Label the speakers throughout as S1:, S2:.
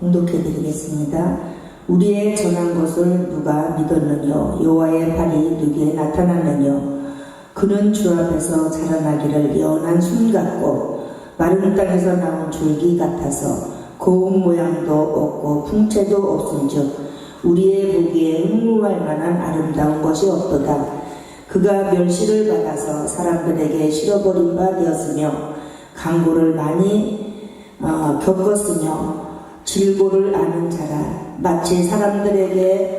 S1: 공독해 드리겠습니다. 우리의 전한 것을 누가 믿었느뇨? 여호와의 발이 누구에 나타났느뇨? 그는 주 앞에서 자라나기를 예언한 순 같고 마른 땅에서 나온 줄기 같아서 고운 모양도 없고 풍채도 없은즉 우리의 보기에 흠모할 만한 아름다운 것이 없도다. 그가 멸시를 받아서 사람들에게 실어버린 바 되었으며 강고를 많이 겪었으며 질고를 아는 자라. 마치 사람들에게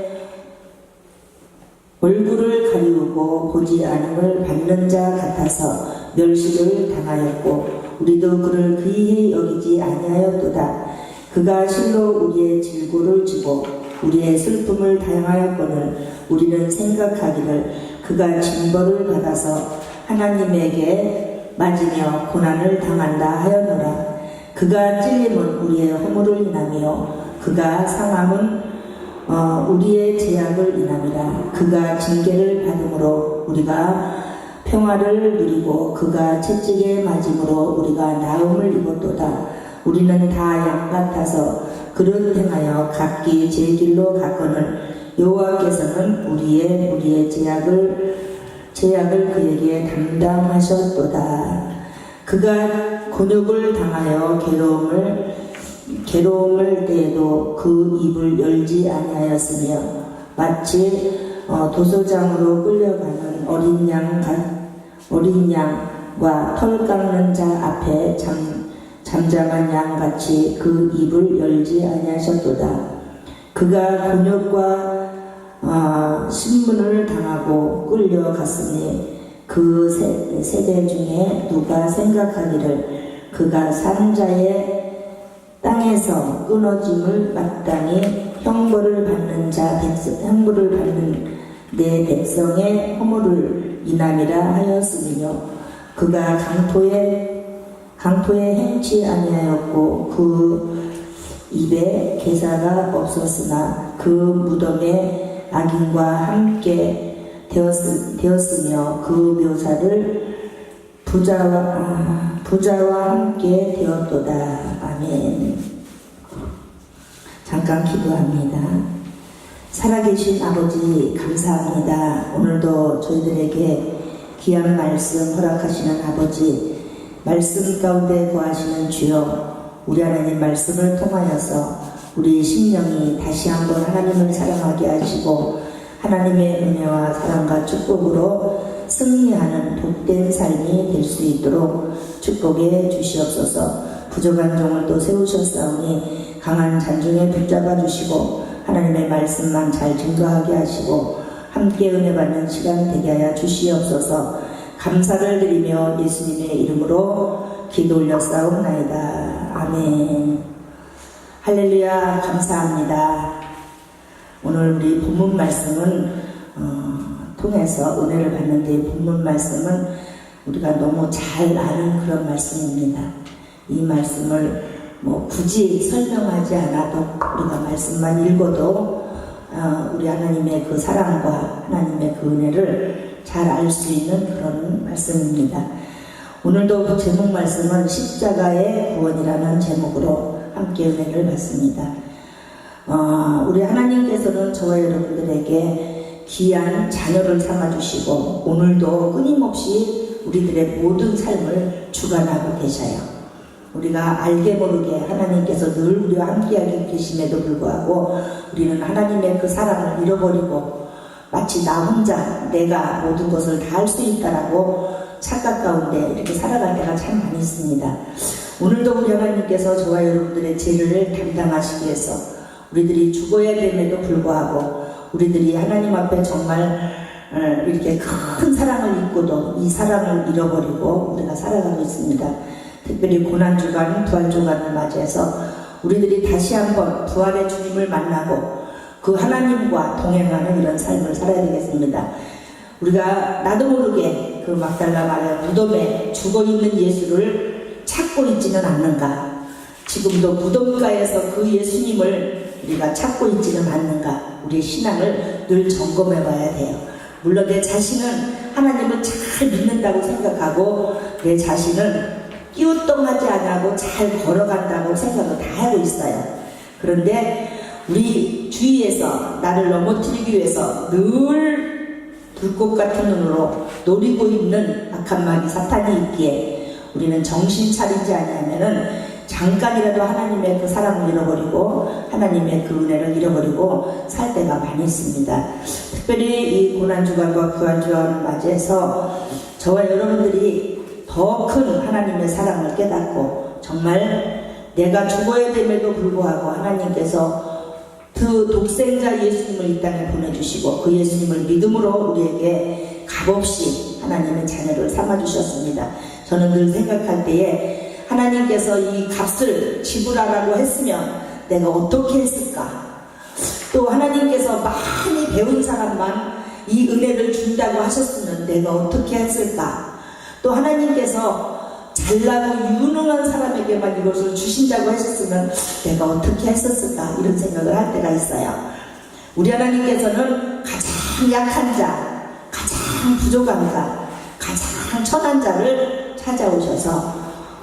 S1: 얼굴을 가리우고 보지 않음을 받는 자 같아서 멸시를 당하였고 우리도 그를 귀히 여기지 아니하였도다. 그가 실로 우리의 질고를 지고 우리의 슬픔을 당하였거늘 우리는 생각하기를 그가 징벌을 받아서 하나님에게 맞으며 고난을 당한다 하였노라. 그가 찔림은 우리의 허물을 인하며 그가 상함은 우리의 죄악을 인함이라. 그가 징계를 받음으로 우리가 평화를 누리고 그가 채찍에 맞음으로 우리가 나음을 입었도다. 우리는 다 양 같아서 그릇 행하여 각기 제 길로 갔거늘 여호와께서는 우리의 죄악을 그에게 담당하셨도다. 그가 곤욕을 당하여 괴로움을 때에도 그 입을 열지 아니하였으며 마치 도소장으로 끌려가는 어린 양과 털 깎는 자 앞에 잠잠한 양같이 그 입을 열지 아니하셨도다. 그가 곤욕과 신문을 당하고 끌려갔으니 그 세대 중에 누가 생각하기를 그가 산 자의 땅에서 끊어짐을 마땅히 형벌을 받는 내 백성의 허물을 인함이라 하였으며 그가 강토에 행치 아니하였고 그 입에 계사가 없었으나 그 무덤에 악인과 함께 되었으며 그 묘사를 부자와 함께 되었도다. 아멘. 잠깐 기도합니다. 살아계신 아버지 감사합니다. 오늘도 저희들에게 귀한 말씀 허락하시는 아버지, 말씀 가운데 거하시는 주여, 우리 하나님 말씀을 통하여서 우리 심령이 다시 한번 하나님을 사랑하게 하시고 하나님의 은혜와 사랑과 축복으로 승리하는 복된 삶이 될 수 있도록 축복해 주시옵소서. 부족한 종을 또 세우셨사오니 강한 잔중에 붙잡아 주시고 하나님의 말씀만 잘 증거하게 하시고 함께 은혜 받는 시간 되게 하여 주시옵소서. 감사를 드리며 예수님의 이름으로 기도 올렸사옵나이다. 아멘. 할렐루야. 감사합니다. 오늘 우리 본문 말씀은 통해서 은혜를 받는데 본문 말씀은 우리가 너무 잘 아는 그런 말씀입니다. 이 말씀을 굳이 설명하지 않아도 우리가 말씀만 읽어도 우리 하나님의 그 사랑과 하나님의 그 은혜를 잘 알 수 있는 그런 말씀입니다. 오늘도 그 제목 말씀은 십자가의 구원이라는 제목으로 함께 은혜를 받습니다. 우리 하나님께서는 저와 여러분들에게 귀한 자녀를 삼아주시고 오늘도 끊임없이 우리들의 모든 삶을 주관하고 계셔요. 우리가 알게 모르게 하나님께서 늘 우리와 함께하고 계심에도 불구하고 우리는 하나님의 그 사랑을 잃어버리고 마치 나 혼자 내가 모든 것을 다 할 수 있다라고 착각 가운데 이렇게 살아갈 때가 참 많이 있습니다. 오늘도 우리 하나님께서 저와 여러분들의 죄를 담당하시기 위해서 우리들이 죽어야 됨에도 불구하고 우리들이 하나님 앞에 정말 이렇게 큰 사랑을 잊고도 이 사랑을 잃어버리고 우리가 살아가고 있습니다. 특별히 고난주간, 부활주간을 맞이해서 우리들이 다시 한번 부활의 주님을 만나고 그 하나님과 동행하는 이런 삶을 살아야 되겠습니다. 우리가 나도 모르게 그 막달라 마리아 무덤에 죽어있는 예수를 찾고 있지는 않는가? 지금도 무덤가에서 그 예수님을 우리가 찾고 있지는 않는가? 우리의 신앙을 늘 점검해 봐야 돼요. 물론 내 자신은 하나님을 잘 믿는다고 생각하고 내 자신은 끼우뚱하지 않고 잘 걸어간다고 생각을 다 하고 있어요. 그런데 우리 주위에서 나를 넘어뜨리기 위해서 늘 불꽃 같은 눈으로 노리고 있는 악한 마귀 사탄이 있기에 우리는 정신 차리지 않으면은 잠깐이라도 하나님의 그 사랑을 잃어버리고 하나님의 그 은혜를 잃어버리고 살 때가 많이 있습니다. 특별히 이 고난주간과 구한주간을 맞이해서 저와 여러분들이 더 큰 하나님의 사랑을 깨닫고 정말 내가 죽어야 됨에도 불구하고 하나님께서 그 독생자 예수님을 이 땅에 보내주시고 그 예수님을 믿음으로 우리에게 값없이 하나님의 자녀를 삼아주셨습니다. 저는 늘 생각할 때에 하나님께서 이 값을 지불하라고 했으면 내가 어떻게 했을까? 또 하나님께서 많이 배운 사람만 이 은혜를 준다고 하셨으면 내가 어떻게 했을까? 또 하나님께서 잘나고 유능한 사람에게만 이것을 주신다고 하셨으면 내가 어떻게 했었을까? 이런 생각을 할 때가 있어요. 우리 하나님께서는 가장 약한 자, 가장 부족한 자, 가장 천한 자를 찾아오셔서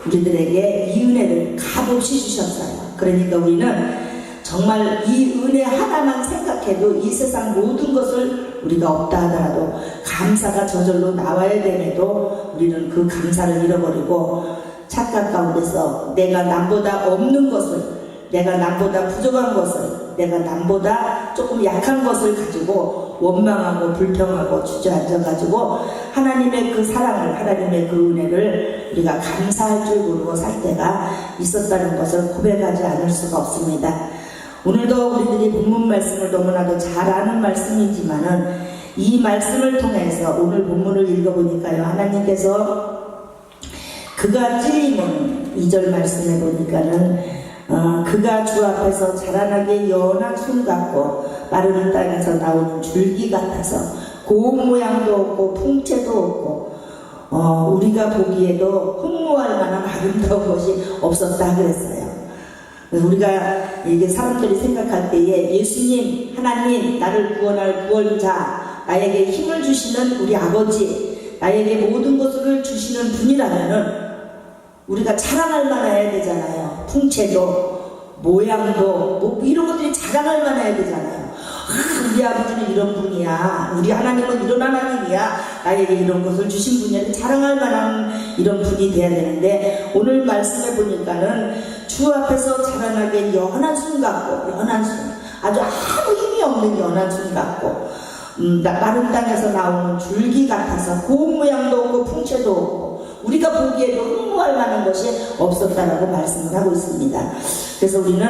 S1: 우리들에게 이 은혜를 값없이 주셨어요. 그러니까 우리는 정말 이 은혜 하나만 생각해도 이 세상 모든 것을 우리가 없다 하더라도 감사가 저절로 나와야 됨에도 우리는 그 감사를 잃어버리고 착각 가운데서 내가 남보다 없는 것을, 내가 남보다 부족한 것을, 내가 남보다 조금 약한 것을 가지고 원망하고 불평하고 주저앉아가지고 하나님의 그 사랑을, 하나님의 그 은혜를 우리가 감사할 줄 모르고 살 때가 있었다는 것을 고백하지 않을 수가 없습니다. 오늘도 우리들이 본문 말씀을 너무나도 잘 아는 말씀이지만은 이 말씀을 통해서 오늘 본문을 읽어보니까요, 하나님께서 그가 찔림은 2절 말씀해 보니까는 그가 주 앞에서 자라나게 연한 순 같고 마르는 땅에서 나오는 줄기 같아서 고운 모양도 없고 풍채도 없고 우리가 보기에도 흠모할 만한 아름다운 것이 없었다 그랬어요. 우리가 이게 사람들이 생각할 때에 예수님, 하나님, 나를 구원할 구원자, 나에게 힘을 주시는 우리 아버지, 나에게 모든 것을 주시는 분이라면은 우리가 자랑할 만해야 되잖아요. 풍채도 모양도 뭐 이런 것들이 자랑할 만해야 되잖아요. 우리 아버지는 이런 분이야, 우리 하나님은 이런 하나님이야, 나에게 이런 것을 주신 분이야, 자랑할 만한 이런 분이 돼야 되는데 오늘 말씀해 보니까는 주 앞에서 자라나게 연한 순 같고, 연한 순, 아주 아무 힘이 없는 연한 순 같고 마른 땅에서 나오는 줄기 같아서 고운 모양도 없고 풍채도 없고 우리가 보기에도 흠모할 만한 것이 없었다라고 말씀을 하고 있습니다. 그래서 우리는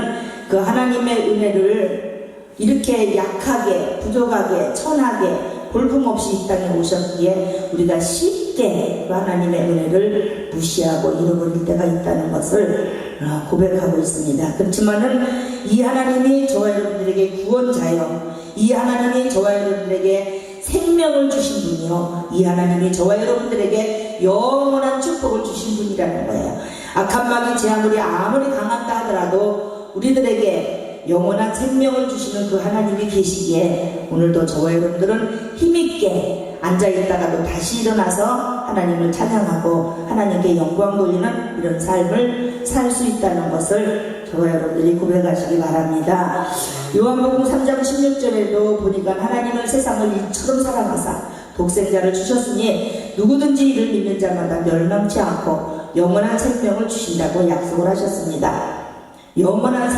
S1: 그 하나님의 은혜를 이렇게 약하게, 부족하게, 천하게 볼품없이 이 땅에 오셨기에 우리가 쉽게 그 하나님의 은혜를 무시하고 잃어버릴 때가 있다는 것을 고백하고 있습니다. 그렇지만은 이 하나님이 저와 여러분들에게 구원자요, 이 하나님이 저와 여러분들에게 생명을 주신 분이요, 이 하나님이 저와 여러분들에게 영원한 축복을 주신 분이라는 거예요. 악한 마귀 재앙물이 아무리 강하다 하더라도 우리들에게 영원한 생명을 주시는 그 하나님이 계시기에 오늘도 저와 여러분들은 힘있게 앉아있다가도 다시 일어나서 하나님을 찬양하고 하나님께 영광 돌리는 이런 삶을 살 수 있다는 것을 저와 여러분들이 고백하시기 바랍니다. 요한복음 3장 16절에도 보니까 하나님은 세상을 이처럼 사랑하사 독생자를 주셨으니 누구든지 이를 믿는 자마다 멸망치 않고 영원한 생명을 주신다고 약속을 하셨습니다. 영원한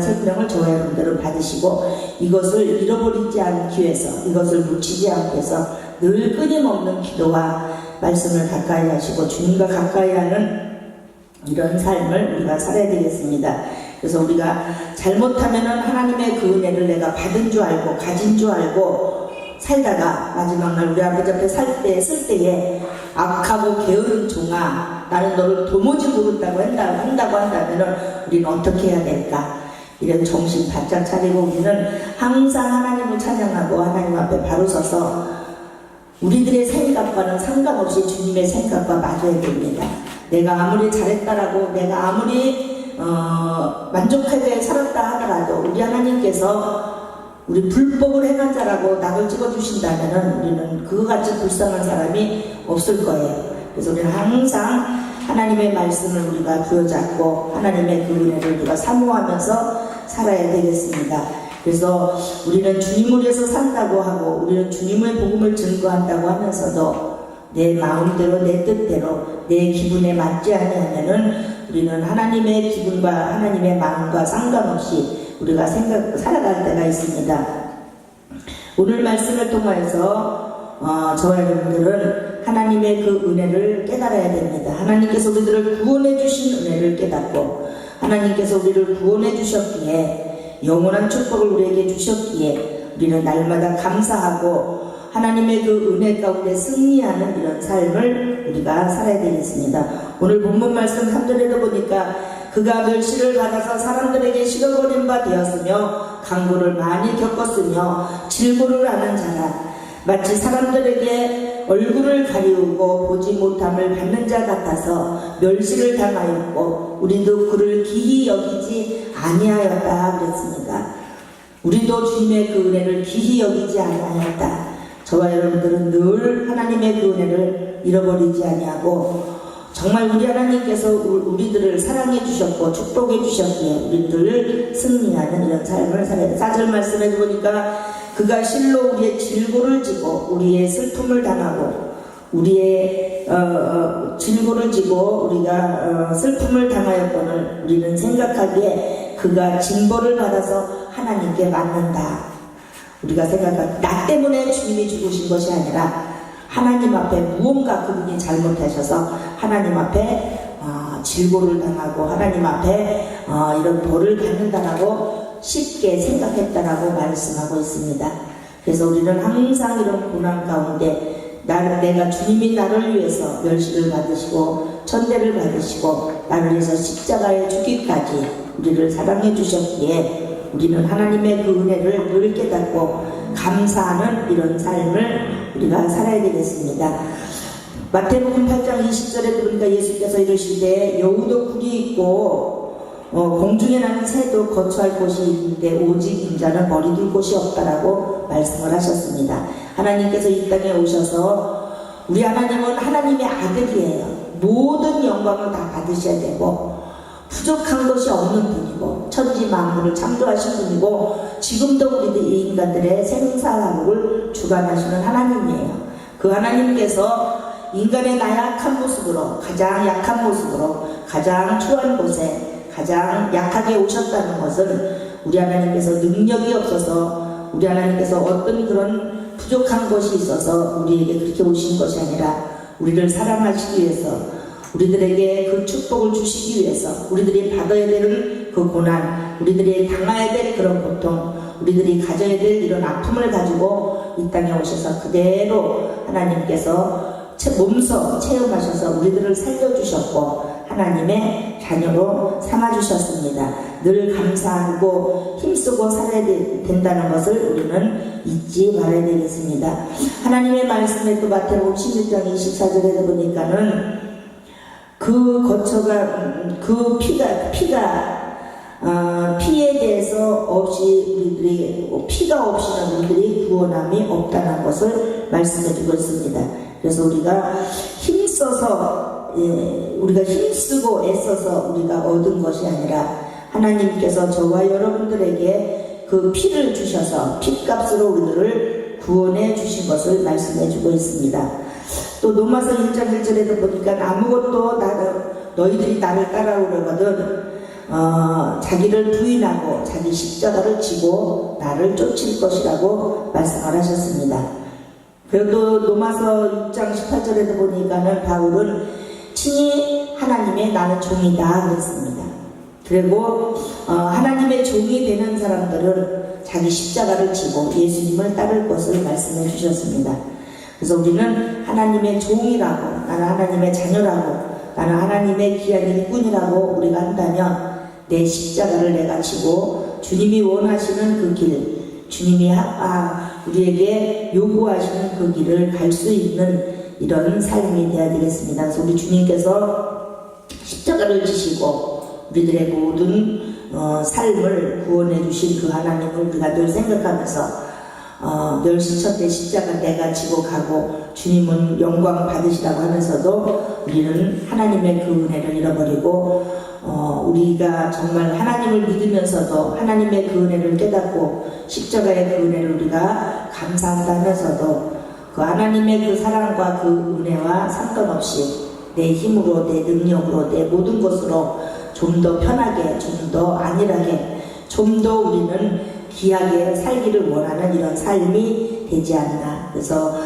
S1: 생명을 저와 여러분들은 받으시고 이것을 잃어버리지 않기 위해서, 이것을 묻히지 않기 위해서 늘 끊임없는 기도와 말씀을 가까이 하시고 주님과 가까이 하는 이런 삶을 우리가 살아야 되겠습니다. 그래서 우리가 잘못하면은 하나님의 그 은혜를 내가 받은 줄 알고 가진 줄 알고 살다가 마지막 날 우리 아버지 앞에 쓸 때에 악하고 게으른 종아, 나는 너를 도무지 모른다고 한다고 한다면 우리는 어떻게 해야 될까? 이런 정신 바짝 차리고 우리는 항상 하나님을 찬양하고 하나님 앞에 바로 서서 우리들의 생각과는 상관없이 주님의 생각과 맞아야 됩니다. 내가 아무리 잘했다라고, 내가 아무리 만족하게 살았다 하더라도 우리 하나님께서 우리 불법을 행한 자라고 낙을 찍어주신다면 우리는 그거같이 불쌍한 사람이 없을 거예요. 그래서 우리는 항상 하나님의 말씀을 우리가 부여잡고 하나님의 그 은혜를 우리가 사모하면서 살아야 되겠습니다. 그래서 우리는 주님을 위해서 산다고 하고 우리는 주님의 복음을 증거한다고 하면서도 내 마음대로 내 뜻대로 내 기분에 맞지 아니하면은 우리는 하나님의 기분과 하나님의 마음과 상관없이 우리가 살아갈 때가 있습니다. 오늘 말씀을 통하여서 저와 여러분들은 하나님의 그 은혜를 깨달아야 됩니다. 하나님께서 우리들을 구원해 주신 은혜를 깨닫고 하나님께서 우리를 구원해 주셨기에 영원한 축복을 우리에게 주셨기에 우리는 날마다 감사하고 하나님의 그 은혜 가운데 승리하는 이런 삶을 우리가 살아야 되겠습니다. 오늘 본문 말씀 3절에도 보니까 그가 멸시를 받아서 사람들에게 실어버린 바 되었으며 강고를 많이 겪었으며 질고를 하는 자라 마치 사람들에게 얼굴을 가리우고 보지 못함을 받는 자 같아서 멸시를 당하였고 우리도 그를 기히 여기지 아니하였다 그랬습니다. 우리도 주님의 그 은혜를 기히 여기지 아니하였다. 저와 여러분들은 늘 하나님의 그 은혜를 잃어버리지 아니하고 정말 우리 하나님께서 우리들을 사랑해 주셨고 축복해 주셨기에 우리들을 승리하는 이런 삶을 살아야 돼. 4절 말씀에 보니까 그가 실로 우리의 질고를 지고 우리의 슬픔을 당하고 우리의 질고를 지고 우리가 슬픔을 당하였거늘 우리는 생각하기에 그가 징벌을 받아서 하나님께 맞는다. 우리가 생각할 나 때문에 주님이 죽으신 것이 아니라 하나님 앞에 무언가 그분이 잘못하셔서 하나님 앞에 질고를 당하고 하나님 앞에 이런 벌을 받는다라고 쉽게 생각했다라고 말씀하고 있습니다. 그래서 우리는 항상 이런 고난 가운데 내가 주님이 나를 위해서 멸시를 받으시고 천대를 받으시고 나를 위해서 십자가에 죽기까지 우리를 사랑해 주셨기에 우리는 하나님의 그 은혜를 늘 깨닫고 감사하는 이런 삶을 우리가 살아야 되겠습니다. 마태복음 8장 20절에 보니까 예수께서 이르시되 여우도 굴이 있고 공중에 나는 새도 거처할 곳이 있는데 오직 인자는 머리 둘 곳이 없다라고 말씀을 하셨습니다. 하나님께서 이 땅에 오셔서 우리 하나님은 하나님의 아들이에요. 모든 영광을 다 받으셔야 되고 부족한 것이 없는 분이고 천지 만물을 창조하신 분이고 지금도 우리들 이 인간들의 생사화복을 주관하시는 하나님이에요. 그 하나님께서 인간의 나약한 모습으로 가장 약한 모습으로 가장 추한 곳에 가장 약하게 오셨다는 것은 우리 하나님께서 능력이 없어서 우리 하나님께서 어떤 그런 부족한 것이 있어서 우리에게 그렇게 오신 것이 아니라 우리를 사랑하시기 위해서 우리들에게 그 축복을 주시기 위해서 우리들이 받아야 되는 그 고난 우리들이 당해야 될 그런 고통 우리들이 가져야 될 이런 아픔을 가지고 이 땅에 오셔서 그대로 하나님께서 몸소 체험하셔서 우리들을 살려주셨고 하나님의 자녀로 삼아주셨습니다. 늘 감사하고 힘쓰고 살아야 된다는 것을 우리는 잊지 말아야 되겠습니다. 하나님의 말씀에 또 마태복음 16장 24절에 보니까는 그 거처가 그 피에 대해서 없이 우리들이 피가 없이는 우리들이 구원함이 없다는 것을 말씀해주고 있습니다. 그래서 우리가 힘써서 우리가 힘쓰고 애써서 우리가 얻은 것이 아니라 하나님께서 저와 여러분들에게 그 피를 주셔서 피값으로 우리들을 구원해 주신 것을 말씀해주고 있습니다. 또 로마서 1장 1절에도 보니까 아무것도 너희들이 나를 따라오려거든 자기를 부인하고 자기 십자가를 지고 나를 쫓을 것이라고 말씀을 하셨습니다. 그리고 로마서 6장 18절에도 보니까는 바울은 친히 하나님의 나는 종이다 그랬습니다. 그리고 하나님의 종이 되는 사람들은 자기 십자가를 지고 예수님을 따를 것을 말씀해 주셨습니다. 그래서 우리는 하나님의 종이라고 나는 하나님의 자녀라고 나는 하나님의 귀한 일꾼이라고 우리가 한다면 내 십자가를 내가 지고 주님이 원하시는 그 길 주님이 우리에게 요구하시는 그 길을 갈 수 있는 이런 삶이 되어야 되겠습니다. 그래서 우리 주님께서 십자가를 지시고 우리들의 모든 삶을 구원해 주신 그 하나님을 우리가 늘 생각하면서 멸시천대 십자가 내가 지고 가고 주님은 영광 받으시라고 하면서도 우리는 하나님의 그 은혜를 잃어버리고 우리가 정말 하나님을 믿으면서도 하나님의 그 은혜를 깨닫고 십자가의 그 은혜를 우리가 감사한다 하면서도 그 하나님의 그 사랑과 그 은혜와 상관없이 내 힘으로, 내 능력으로, 내 모든 것으로 좀 더 편하게, 좀 더 안일하게, 좀 더 우리는 귀하게 살기를 원하는 이런 삶이 되지 않나. 그래서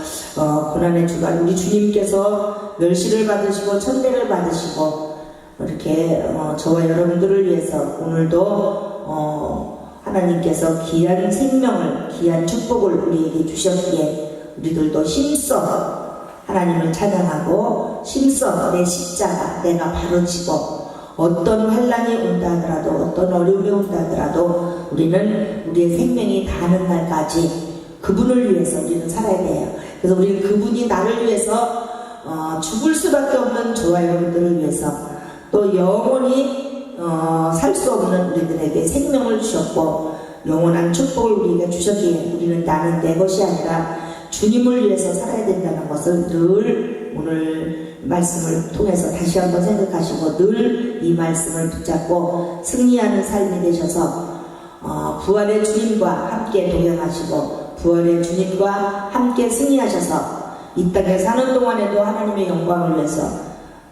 S1: 고난의 주간 우리 주님께서 멸시를 받으시고 천대를 받으시고 이렇게 저와 여러분들을 위해서 오늘도 하나님께서 귀한 생명을, 귀한 축복을 우리에게 주셨기에 우리들도 힘써 하나님을 찬양하고 힘써 내 십자가 내가 바로 지고 어떤 환난이 온다 하더라도 어떤 어려움이 온다 하더라도 우리는 우리의 생명이 다하는 날까지 그분을 위해서 우리는 살아야 돼요. 그래서 우리는 그분이 나를 위해서 죽을 수밖에 없는 저와 여러분들을 위해서 또 영원히 살 수 없는 우리들에게 생명을 주셨고 영원한 축복을 우리에게 주셨기에 우리는 나는 내 것이 아니라 주님을 위해서 살아야 된다는 것을 늘 오늘 말씀을 통해서 다시 한번 생각하시고 늘 이 말씀을 붙잡고 승리하는 삶이 되셔서 부활의 주님과 함께 동행하시고 부활의 주님과 함께 승리하셔서 이 땅에 사는 동안에도 하나님의 영광을 위해서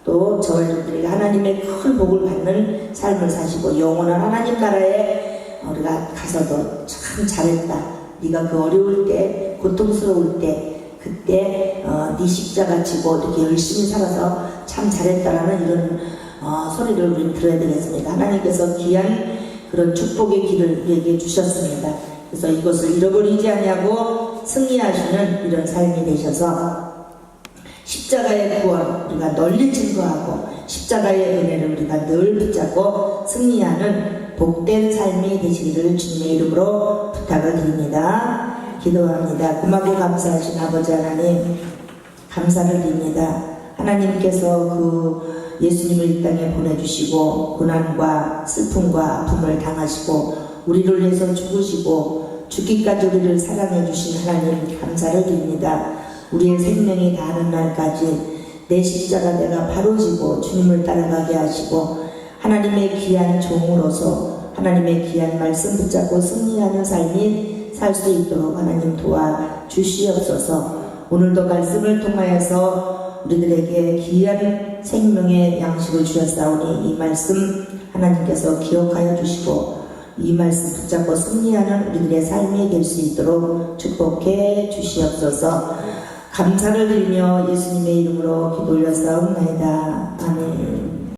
S1: 또 저와 여러분들이 하나님의 큰 복을 받는 삶을 사시고 영원한 하나님 나라에 우리가 가서도 참 잘했다. 네가 그 어려울 때, 고통스러울 때, 그때 네 십자가 지고 이렇게 열심히 살아서 참 잘했다라는 이런 소리를 우리는 들어야 되겠습니다. 하나님께서 귀한 그런 축복의 길을 우리에게 주셨습니다. 그래서 이것을 잃어버리지 아니하고 승리하시는 이런 삶이 되셔서 십자가의 구원 우리가 널리 증거하고 십자가의 은혜를 우리가 늘 붙잡고 승리하는 복된 삶이 되시기를 주님의 이름으로 부탁을 드립니다. 기도합니다. 고맙고 감사하신 아버지 하나님 감사를 드립니다. 하나님께서 그 예수님을 이 땅에 보내주시고 고난과 슬픔과 아픔을 당하시고 우리를 위해서 죽으시고 죽기까지 우리를 사랑해 주신 하나님 감사를 드립니다. 우리의 생명이 다하는 날까지 내 십자가 내가 바로 지고 주님을 따라가게 하시고 하나님의 귀한 종으로서 하나님의 귀한 말씀 붙잡고 승리하는 삶이 살 수 있도록 하나님 도와주시옵소서. 오늘도 말씀을 통하여서 우리들에게 귀한 생명의 양식을 주셨사오니 이 말씀 하나님께서 기억하여 주시고 이 말씀 붙잡고 승리하는 우리들의 삶이 될 수 있도록 축복해 주시옵소서. 감사를 드리며 예수님의 이름으로 기도 올렸사옵나이다. 아멘.